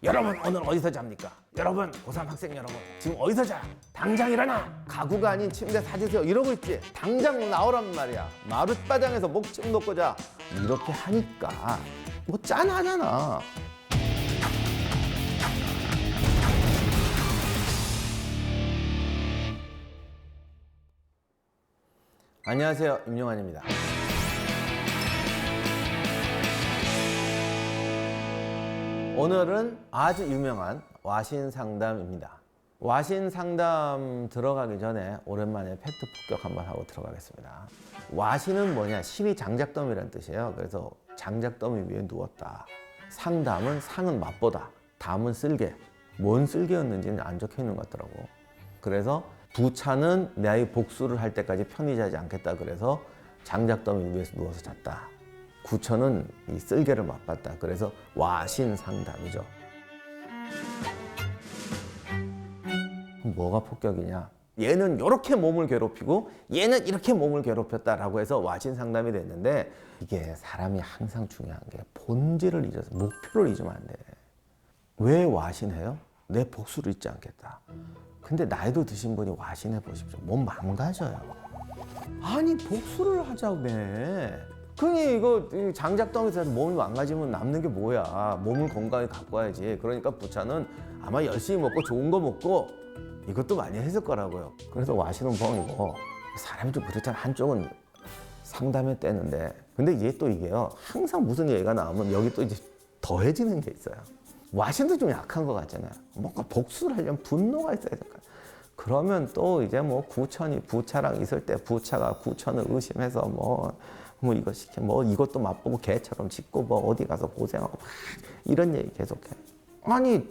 여러분 오늘 어디서 잡니까? 여러분 고3 학생 여러분 지금 어디서 자? 당장 일어나. 가구가 아닌 침대 사주세요 이러고 있지. 당장 나오란 말이야. 마룻바닥에서 목침 놓고 자. 이렇게 하니까 뭐 짠하잖아. 안녕하세요, 임용환입니다. 오늘은 아주 유명한 와신상담입니다. 와신상담 들어가기 전에 오랜만에 팩트 폭격 한번 하고 들어가겠습니다. 와신은 뭐냐? 신이 장작더미라는 뜻이에요. 그래서 장작더미 위에 누웠다. 상담은 상은 맛보다, 담은 쓸개. 뭔 쓸개였는지는 안 적혀 있는 것 같더라고. 그래서 부차는 나의 복수를 할 때까지 편히 자지 않겠다. 그래서 장작더미 위에서 누워서 잤다. 구처는 이 쓸개를 맛봤다. 그래서 와신상담이죠. 뭐가 폭격이냐? 얘는 이렇게 몸을 괴롭히고 얘는 이렇게 몸을 괴롭혔다라고 해서 와신상담이 됐는데, 이게 사람이 항상 중요한 게 본질을 잊어서 목표를 잊으면 안 돼. 왜 와신해요? 내 복수를 잊지 않겠다. 근데 나이도 드신 분이 와신해 보십시오. 몸 망가져요. 아니 복수를 하자며. 그니 이거 장작덩이에서 몸이 망가지면 남는 게 뭐야. 몸을 건강히 갖고 와야지. 그러니까 부차는 아마 열심히 먹고 좋은 거 먹고 이것도 많이 했을 거라고요. 그래서 와신은 뻥이고, 사람이 좀 그렇잖아. 한쪽은 상담에 떼는데, 근데 이게 또 이게요, 항상 무슨 얘기가 나오면 여기 또 이제 더해지는 게 있어요. 와신도 좀 약한 것 같잖아요. 뭔가 복수를 하려면 분노가 있어야 될 거야. 그러면 또 이제 뭐 구천이 부차랑 있을 때 부차가 구천을 의심해서 뭐 이거 시켜, 뭐 이것도 맛보고 개처럼 짖고 뭐 어디 가서 고생하고 막 이런 얘기 계속해. 아니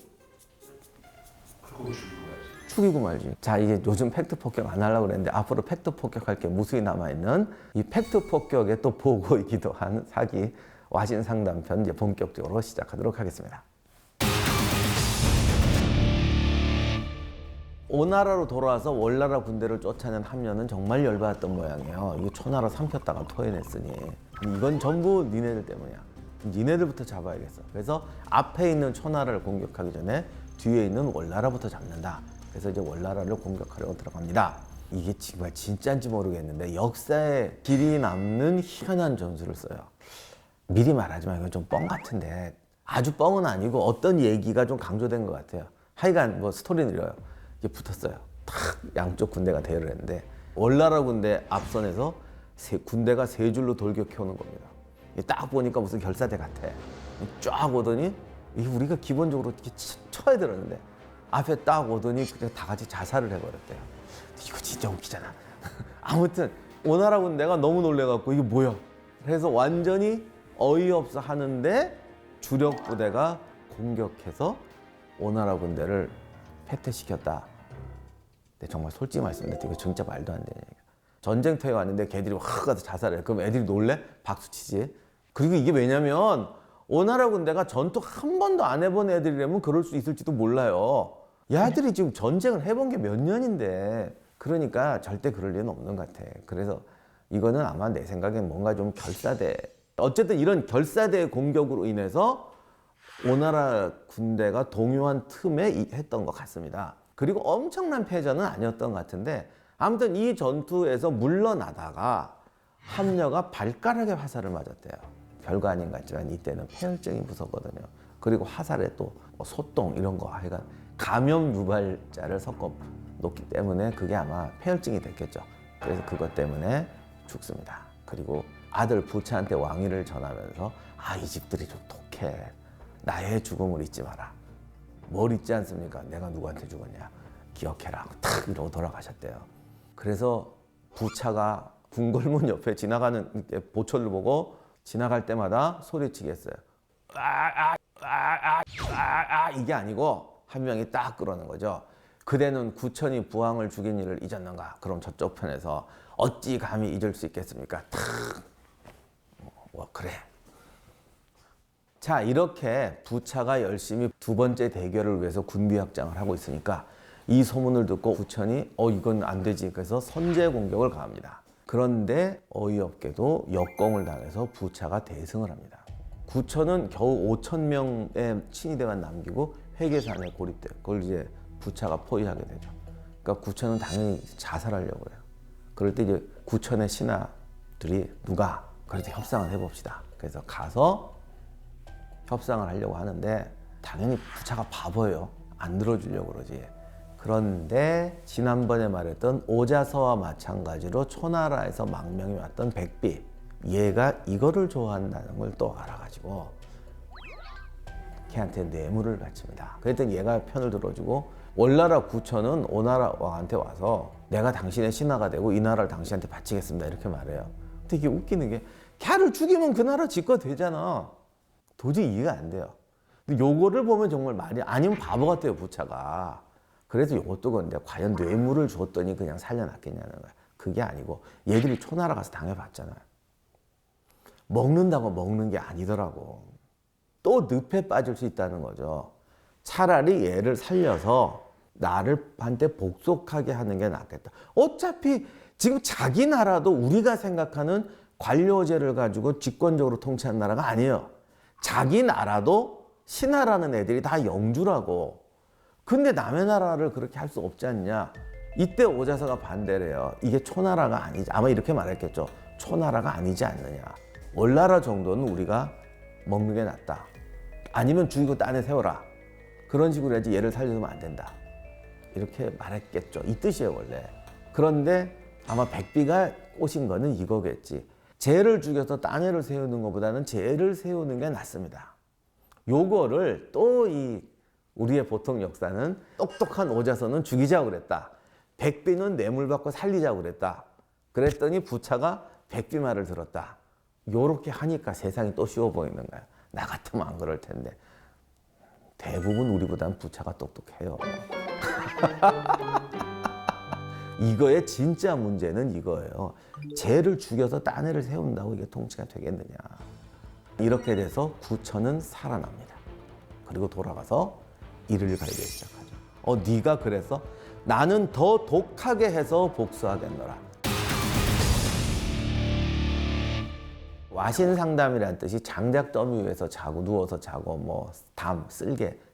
죽이고 말지. 자, 이게 요즘 팩트 폭격 안 하려고 그랬는데 앞으로 팩트 폭격할 게 무수히 남아있는 이 팩트 폭격의 또 보고이기도 한 사기 와신 상담편 이제 본격적으로 시작하도록 하겠습니다. 오나라로 돌아와서 월나라 군대를 쫓아낸 함녀는 정말 열받았던 모양이에요. 이거 초나라 삼켰다가 토해냈으니 이건 전부 니네들 때문이야. 니네들부터 잡아야겠어. 그래서 앞에 있는 초나라를 공격하기 전에 뒤에 있는 월나라부터 잡는다. 그래서 이제 월나라를 공격하려고 들어갑니다. 이게 정말 진짜인지 모르겠는데 역사에 길이 남는 희한한 전술을 써요. 미리 말하지만 이건 좀 뻥 같은데, 아주 뻥은 아니고 어떤 얘기가 좀 강조된 것 같아요. 하여간 뭐 스토리는 이래요. 이게 붙었어요. 탁 양쪽 군대가 대열을 했는데 월나라 군대 앞선에서 군대가 세 줄로 돌격해 오는 겁니다. 딱 보니까 무슨 결사대 같아. 쫙 오더니 우리가 기본적으로 이렇게 쳐야 들었는데 앞에 딱 오더니 그냥 다 같이 자살을 해버렸대요. 이거 진짜 웃기잖아. 아무튼 오나라 군대가 너무 놀래갖고 이게 뭐야? 그래서 완전히 어이없어 하는데 주력 부대가 공격해서 오나라 군대를 패퇴시켰다. 근데 정말 솔직히 말씀드리면 이거 진짜 말도 안 되는 얘기야. 전쟁터에 왔는데 걔들이 확 가서 자살해. 그럼 애들이 놀래? 박수치지. 그리고 이게 왜냐면 오나라 군대가 전투 한 번도 안 해본 애들이라면 그럴 수 있을지도 몰라요. 얘들이 지금 전쟁을 해본 게 몇 년인데, 그러니까 절대 그럴 리는 없는 것 같아. 그래서 이거는 아마 내 생각엔 뭔가 좀 결사대, 어쨌든 이런 결사대 공격으로 인해서 오나라 군대가 동요한 틈에 했던 것 같습니다. 그리고 엄청난 패전은 아니었던 것 같은데, 아무튼 이 전투에서 물러나다가 함녀가 발가락에 화살을 맞았대요. 별거 아닌 것 같지만 이때는 폐혈증이 무섭거든요. 그리고 화살에 또 소똥 이런 거, 하여간 감염 유발자를 섞어 놓기 때문에 그게 아마 폐혈증이 됐겠죠. 그래서 그것 때문에 죽습니다. 그리고 아들 부차한테 왕위를 전하면서 이 집들이 좀 독해. 나의 죽음을 잊지 마라. 뭘 잊지 않습니까? 내가 누구한테 죽었냐. 기억해라. 탁 이러고 돌아가셨대요. 그래서 부차가 궁궐문 옆에 지나가는 보초를 보고 지나갈 때마다 소리치게 했어요. 이게 아니고 한 명이 딱 그러는 거죠. 그대는 구천이 부왕을 죽인 일을 잊었는가? 그럼 저쪽 편에서 어찌 감히 잊을 수 있겠습니까? 탁. 그래. 자, 이렇게 부차가 열심히 두 번째 대결을 위해서 군비 확장을 하고 있으니까 이 소문을 듣고 구천이 이건 안 되지. 그래서 선제 공격을 가합니다. 그런데 어이없게도 역공을 당해서 부차가 대승을 합니다. 구천은 겨우 5천 명의 친위대만 남기고 회계산에 고립돼요. 그걸 이제 부차가 포위하게 되죠. 그러니까 구천은 당연히 자살하려고 해요. 그럴 때 이제 구천의 신하들이 누가 그래도 협상을 해봅시다. 그래서 가서 협상을 하려고 하는데 당연히 부차가 바보예요. 안 들어주려고 그러지. 그런데 지난번에 말했던 오자서와 마찬가지로 초나라에서 망명이 왔던 백비, 얘가 이거를 좋아한다는 걸 또 알아가지고 걔한테 뇌물을 바칩니다. 그랬더니 얘가 편을 들어주고 월나라 구천은 오나라 왕한테 와서 내가 당신의 신하가 되고 이 나라를 당신한테 바치겠습니다 이렇게 말해요. 근데 이게 웃기는 게 걔를 죽이면 그 나라 집권 되잖아. 도저히 이해가 안 돼요. 근데 요거를 보면 정말 말이 아니면 바보 같아요 부차가. 그래서 요것도 그런데 과연 뇌물을 줬더니 그냥 살려놨겠냐는 거야. 그게 아니고 얘들이 초나라 가서 당해봤잖아요. 먹는다고 먹는 게 아니더라고. 또 늪에 빠질 수 있다는 거죠. 차라리 얘를 살려서 나를 한테 복속하게 하는 게 낫겠다. 어차피 지금 자기 나라도 우리가 생각하는 관료제를 가지고 직권적으로 통치하는 나라가 아니에요. 자기 나라도 신하라는 애들이 다 영주라고. 근데 남의 나라를 그렇게 할 수 없지 않냐. 이때 오자서가 반대를 해요. 이게 초나라가 아니지. 아마 이렇게 말했겠죠. 초나라가 아니지 않느냐. 월나라 정도는 우리가 먹는 게 낫다. 아니면 죽이고 딴에 세워라. 그런 식으로 해야지 얘를 살려주면 안 된다. 이렇게 말했겠죠. 이 뜻이에요 원래. 그런데 아마 백비가 꼬신 거는 이거겠지. 쟤를 죽여서 딴 애를 세우는 것보다는 쟤를 세우는 게 낫습니다. 요거를 또 이 우리의 보통 역사는 똑똑한 오자서는 죽이자고 그랬다. 백비는 뇌물 받고 살리자고 그랬다. 그랬더니 부차가 백비 말을 들었다. 요렇게 하니까 세상이 또 쉬워 보이는 거야. 나 같으면 안 그럴 텐데. 대부분 우리보다는 부차가 똑똑해요. 이거의 진짜 문제는 이거예요. 쟤를 죽여서 딴 애를 세운다고 이게 통치가 되겠느냐. 이렇게 돼서 구천은 살아납니다. 그리고 돌아가서 일을 갈기 시작하죠. 네가 그래서 나는 더 독하게 해서 복수하겠노라. 와신상담이라는 뜻이 장작 더미 위에서 자고 누워서 자고 뭐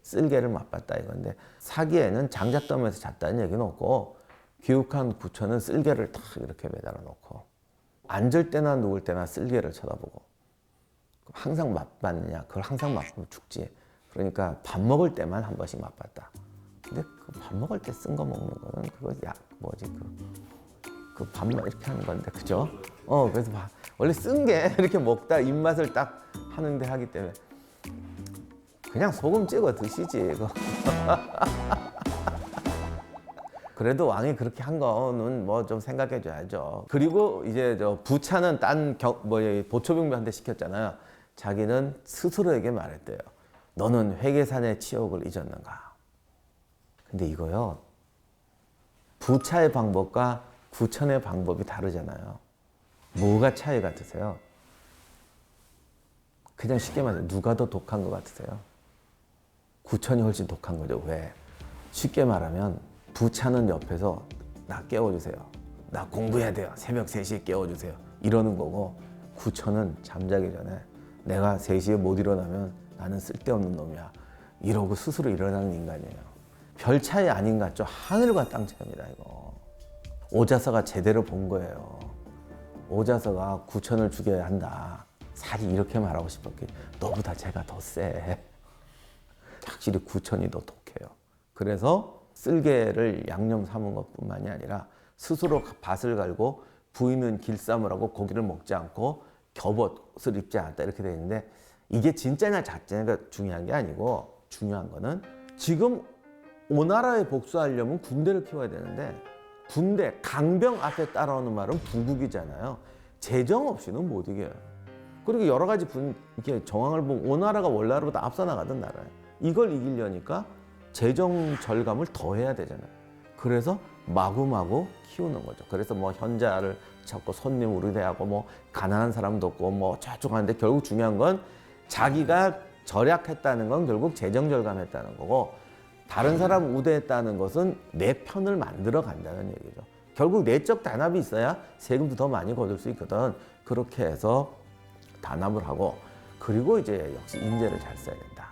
쓸개를 맛봤다 이건데 사기에는 장작 더미에서 잤다는 얘기는 없고 귀국한 구천은 쓸개를 탁 이렇게 매달아 놓고 앉을 때나 누울 때나 쓸개를 쳐다보고 항상 맛봤느냐? 그걸 항상 맛보면 죽지. 그러니까 밥 먹을 때만 한 번씩 맛봤다. 근데 그 밥 먹을 때 쓴 거 먹는 거는 그거 그 밥만 이렇게 하는 건데 그죠? 그래서 원래 쓴 게 이렇게 먹다 입맛을 딱 하는데 하기 때문에 그냥 소금 찍어 드시지 이거. 그래도 왕이 그렇게 한 거는 뭐 좀 생각해 줘야죠. 그리고 이제 저 부차는 보초병부한테 시켰잖아요. 자기는 스스로에게 말했대요. 너는 회계산의 치욕을 잊었는가? 근데 이거요. 부차의 방법과 구천의 방법이 다르잖아요. 뭐가 차이가 드세요? 그냥 쉽게 말해서 누가 더 독한 것 같으세요? 구천이 훨씬 독한 거죠. 왜? 쉽게 말하면 부차는 옆에서 나 깨워주세요. 나 공부해야 돼요. 새벽 3시에 깨워주세요. 이러는 거고 구천은 잠자기 전에 내가 3시에 못 일어나면 나는 쓸데없는 놈이야. 이러고 스스로 일어나는 인간이에요. 별 차이 아닌 것 같죠? 하늘과 땅 차이입니다. 이거. 오자서가 제대로 본 거예요. 오자서가 구천을 죽여야 한다. 살이 이렇게 말하고 싶었기. 너보다 제가 더 세. 확실히 구천이 더 독해요. 그래서 쓸개를 양념 삼은 것뿐만이 아니라 스스로 밭을 갈고 부인은 길쌈을 하고 고기를 먹지 않고 겹옷을 입지 않았다 이렇게 되어 있는데 이게 진짜냐假짜냐가 중요한 게 아니고 중요한 거는 지금 오나라에 복수하려면 군대를 키워야 되는데 군대, 강병 앞에 따라오는 말은 부국이잖아요. 재정 없이는 못 이겨요. 그리고 여러 가지 이렇게 정황을 보면 오나라가 월나라보다 앞서 나가던 나라예요. 이걸 이기려니까 재정 절감을 더 해야 되잖아요. 그래서 마구마구 키우는 거죠. 그래서 뭐 현자를 찾고 손님 우르대하고 뭐 가난한 사람도 없고 뭐 저쪽 하는데 결국 중요한 건 자기가 절약했다는 건 결국 재정 절감했다는 거고 다른 사람 우대했다는 것은 내 편을 만들어 간다는 얘기죠. 결국 내적 단합이 있어야 세금도 더 많이 거둘 수 있거든. 그렇게 해서 단합을 하고 그리고 이제 역시 인재를 잘 써야 된다.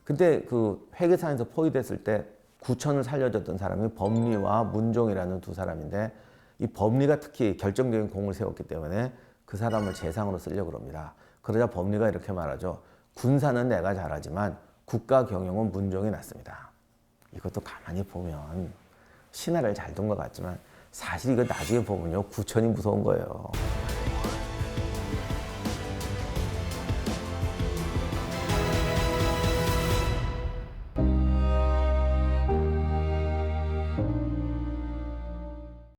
근데 그 회계사에서 포위됐을 때 구천을 살려줬던 사람이 법리와 문종이라는 두 사람인데 이 법리가 특히 결정적인 공을 세웠기 때문에 그 사람을 재상으로 쓰려고 합니다. 그러자 법리가 이렇게 말하죠. 군사는 내가 잘하지만 국가 경영은 문종이 낫습니다. 이것도 가만히 보면 신하를 잘 둔 것 같지만 사실 이거 나중에 보면요 구천이 무서운 거예요.